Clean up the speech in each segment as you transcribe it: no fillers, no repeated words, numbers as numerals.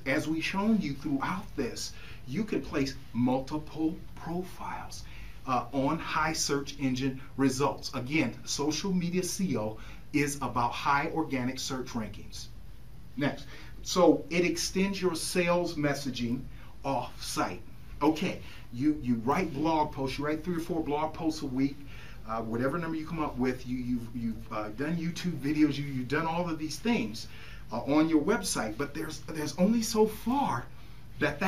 as we've shown you throughout this, you can place multiple profiles on high search engine results. Again, social media SEO is about high organic search rankings. Next, so it extends your sales messaging off site. Okay, you write blog posts, you write 3 or 4 blog posts a week, whatever number you come up with, you've done YouTube videos, you've done all of these things on your website, but there's only so far that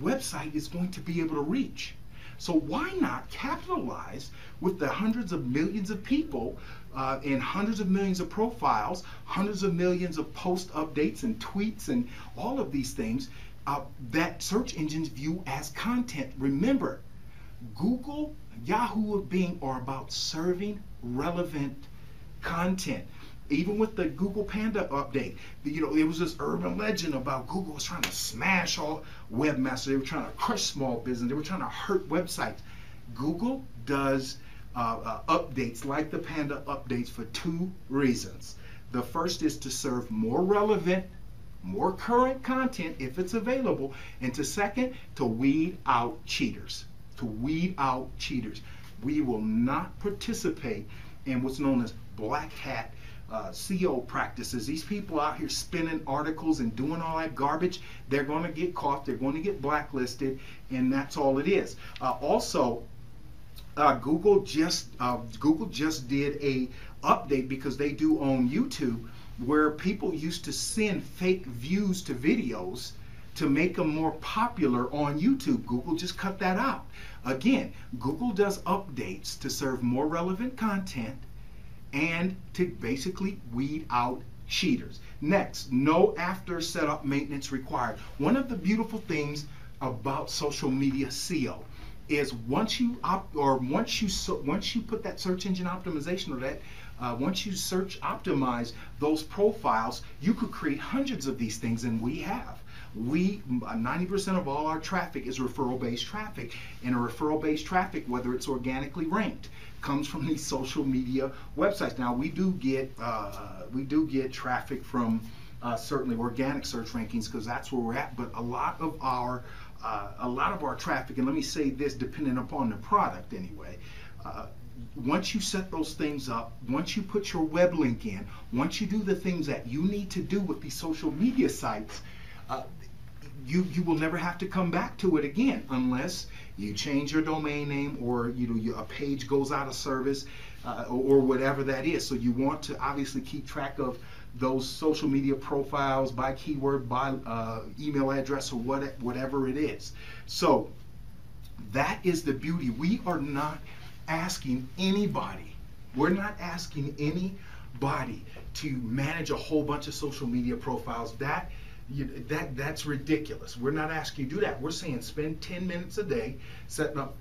website is going to be able to reach. So why not capitalize with the hundreds of millions of people and hundreds of millions of profiles, hundreds of millions of post updates and tweets and all of these things that search engines view as content. Remember, Google, Yahoo, or Bing are about serving relevant content. Even with the Google Panda update, it was this urban legend about Google was trying to smash all webmasters. They were trying to crush small business. They were trying to hurt websites. Google does updates like the Panda updates for 2 reasons. The first is to serve more relevant, more current content if it's available, and second, to weed out cheaters. To weed out cheaters. We will not participate in what's known as black hat SEO practices. These people out here spinning articles and doing all that garbage, they're going to get caught, they're going to get blacklisted, and that's all it is. Also, Google just did a update, because they do own YouTube, where people used to send fake views to videos to make them more popular on YouTube. Google just cut that out. Again, Google does updates to serve more relevant content and to basically weed out cheaters. Next, no after setup maintenance required. One of the beautiful things about social media SEO is once you put that search engine optimization, or that once you search optimize those profiles, you could create hundreds of these things, and we have. 90% of all our traffic is referral-based traffic, and a referral-based traffic, whether it's organically ranked, comes from these social media websites. Now we do get traffic from certainly organic search rankings, because that's where we're at. But a lot of our traffic, and let me say this, depending upon the product anyway, once you set those things up, once you put your web link in, once you do the things that you need to do with these social media sites, you will never have to come back to it again, unless you change your domain name, or a page goes out of service, or whatever that is. So you want to obviously keep track of those social media profiles by keyword, by email address, or whatever it is. So that is the beauty. We are not asking anybody, to manage a whole bunch of social media profiles. That's ridiculous. We're not asking you to do that. We're saying spend 10 minutes a day setting up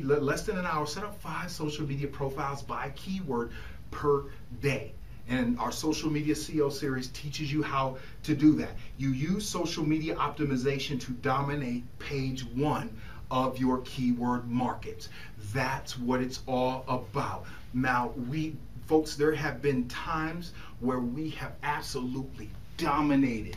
less than an hour, set up 5 social media profiles by keyword per day. And our social media SEO series teaches you how to do that. You use social media optimization to dominate page 1 of your keyword markets. That's what it's all about. Now, folks, there have been times where we have absolutely dominated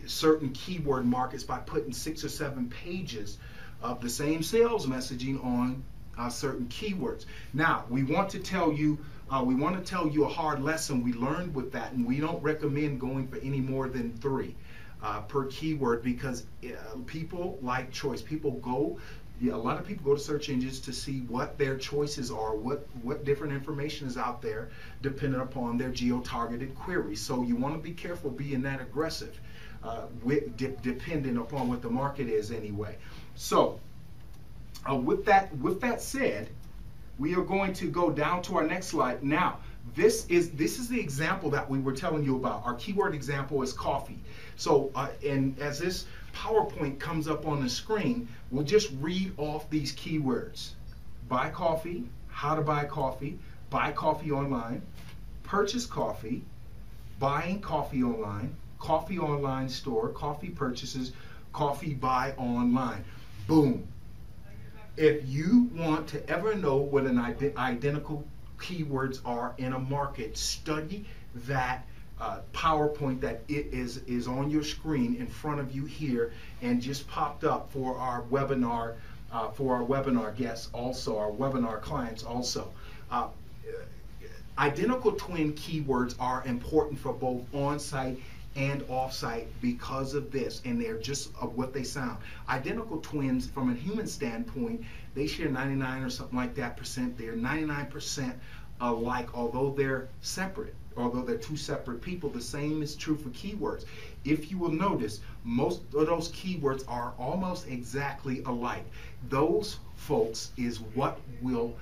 certain keyword markets by putting 6 or 7 pages of the same sales messaging on certain keywords. Now, we want to tell you a hard lesson we learned with that, and we don't recommend going for any more than 3 per keyword, because people like choice. A lot of people go to search engines to see what their choices are, what different information is out there, depending upon their geo-targeted queries. So you want to be careful being that aggressive, depending upon what the market is anyway. So with that said, we are going to go down to our next slide. Now, this is the example that we were telling you about. Our keyword example is coffee. So, and as this PowerPoint comes up on the screen, we'll just read off these keywords. Buy coffee, how to buy coffee online, purchase coffee, buying coffee online store, coffee purchases, coffee buy online. Boom. If you want to ever know what an identical keywords are in a market, study that PowerPoint that it is on your screen in front of you here and just popped up for our webinar guests also, our webinar clients also. Identical twin keywords are important for both on-site and off-site because of this, and they're just what they sound. Identical twins, from a human standpoint, they share 99 or something like that percent. They're 99% alike, although they're separate. Although they're two separate people, the same is true for keywords. If you will notice, most of those keywords are almost exactly alike. Those, folks, is what will,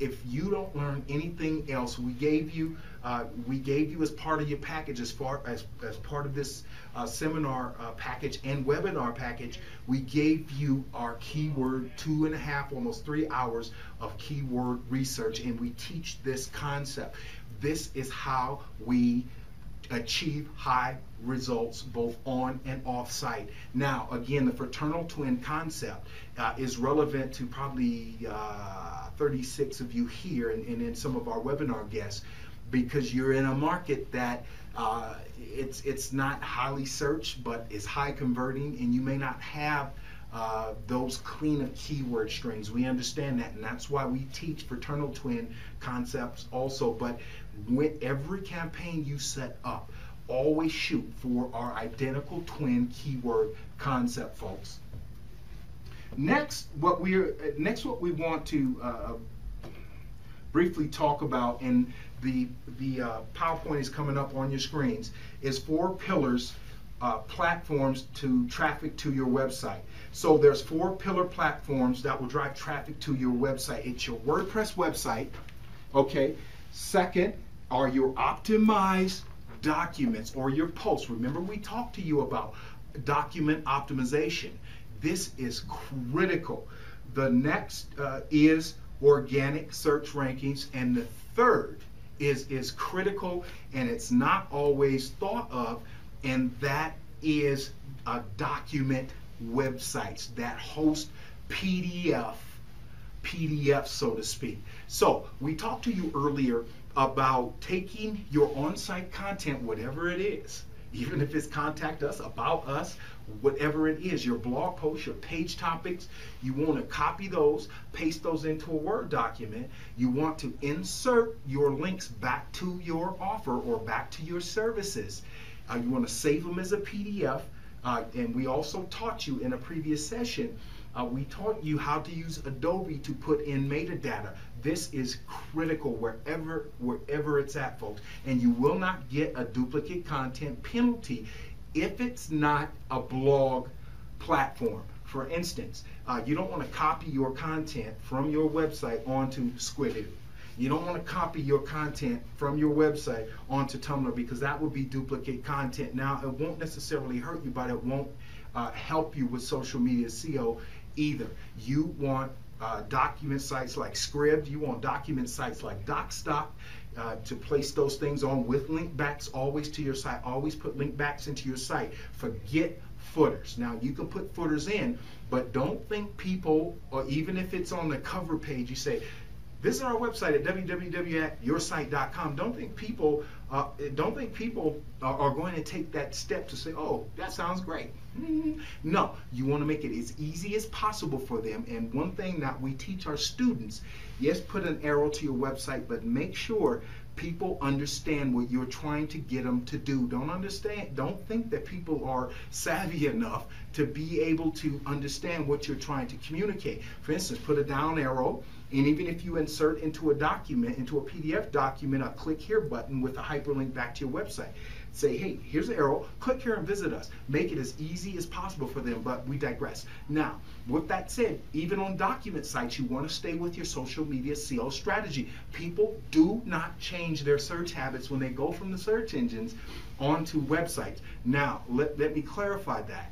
if you don't learn anything else, we gave you as part of your package, as part of this seminar package and webinar package, we gave you our keyword 2.5, almost 3 hours of keyword research, and we teach this concept. This is how we achieve high results both on and off site. Now, again, the fraternal twin concept is relevant to probably 36 of you here and in some of our webinar guests, because you're in a market that it's not highly searched, but is high converting, and you may not have those clean of keyword strings. We understand that, and that's why we teach fraternal twin concepts also. But with every campaign you set up, always shoot for our identical twin keyword concept, folks. Next, what we want to briefly talk about, and the PowerPoint is coming up on your screens, is 4 pillars, platforms to traffic to your website. So there's 4 pillar platforms that will drive traffic to your website. It's your WordPress website, okay? Second are your optimized documents or your posts. Remember, we talked to you about document optimization. This is critical. The next is organic search rankings, and the third is critical, and it's not always thought of, and that is document websites that host PDFs, so to speak. So we talked to you earlier about taking your on-site content, whatever it is, even if it's contact us, about us, whatever it is, your blog posts, your page topics, you want to copy those, paste those into a Word document. You want to insert your links back to your offer or back to your services. You want to save them as a PDF. And we also taught you in a previous session, we taught you how to use Adobe to put in metadata. This is critical wherever it's at, folks. And you will not get a duplicate content penalty if it's not a blog platform. For instance, you don't want to copy your content from your website onto Squidoo. You don't want to copy your content from your website onto Tumblr, because that would be duplicate content. Now, it won't necessarily hurt you, but it won't help you with social media SEO either. You want document sites like Scribd. You want document sites like DocStock to place those things on with link backs always to your site. Always put link backs into your site. Forget footers. Now, you can put footers in, but don't think people, or even if it's on the cover page, you say, visit our website at www.yoursite.com. Don't think people are going to take that step to say, oh, that sounds great. No, you want to make it as easy as possible for them. And one thing that we teach our students, yes, put an arrow to your website, but make sure people understand what you're trying to get them to do. Don't think that people are savvy enough to be able to understand what you're trying to communicate. For instance, put a down arrow, and even if you insert into a document, into a PDF document, a click here button with a hyperlink back to your website. Say, hey, here's the arrow, click here and visit us. Make it as easy as possible for them, but we digress. Now, with that said, even on document sites, you want to stay with your social media SEO strategy. People do not change their search habits when they go from the search engines onto websites. Now, let me clarify that.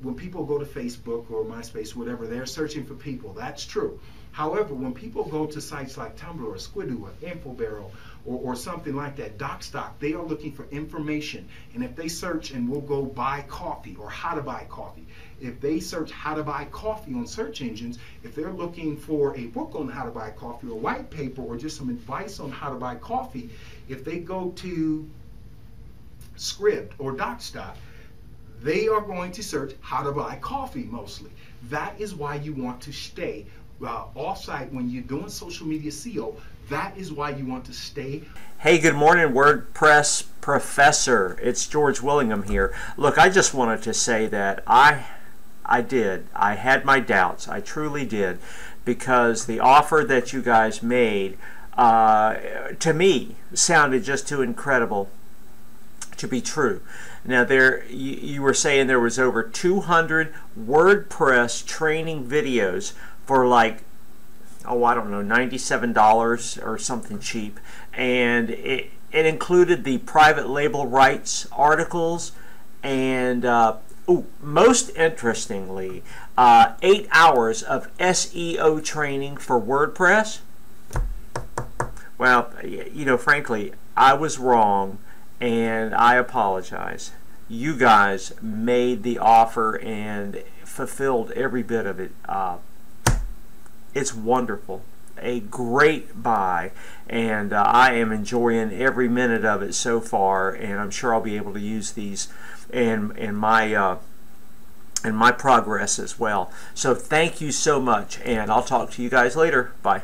When people go to Facebook or MySpace, whatever, they're searching for people. That's true. However, when people go to sites like Tumblr or Squidoo or InfoBarrel or something like that, DocStock, they are looking for information. And if they search, and we'll go buy coffee or how to buy coffee, if they search how to buy coffee on search engines, if they're looking for a book on how to buy coffee or white paper or just some advice on how to buy coffee, if they go to Script or DocStock, they are going to search how to buy coffee mostly. That is why you want to stay off-site when you're doing social media SEO. That is why you want to stay. Hey, good morning, WordPress professor. It's George Willingham here. Look, I just wanted to say that I had my doubts. I truly did, because the offer that you guys made to me sounded just too incredible to be true. Now, you were saying there was over 200 WordPress training videos for like, oh, I don't know, $97 or something cheap, and it included the private label rights articles, and most interestingly, 8 hours of SEO training for WordPress. Well, you know, frankly, I was wrong, and I apologize. You guys made the offer and fulfilled every bit of it. It's wonderful. A great buy, and I am enjoying every minute of it so far, and I'm sure I'll be able to use these in my progress as well. So thank you so much, and I'll talk to you guys later. Bye.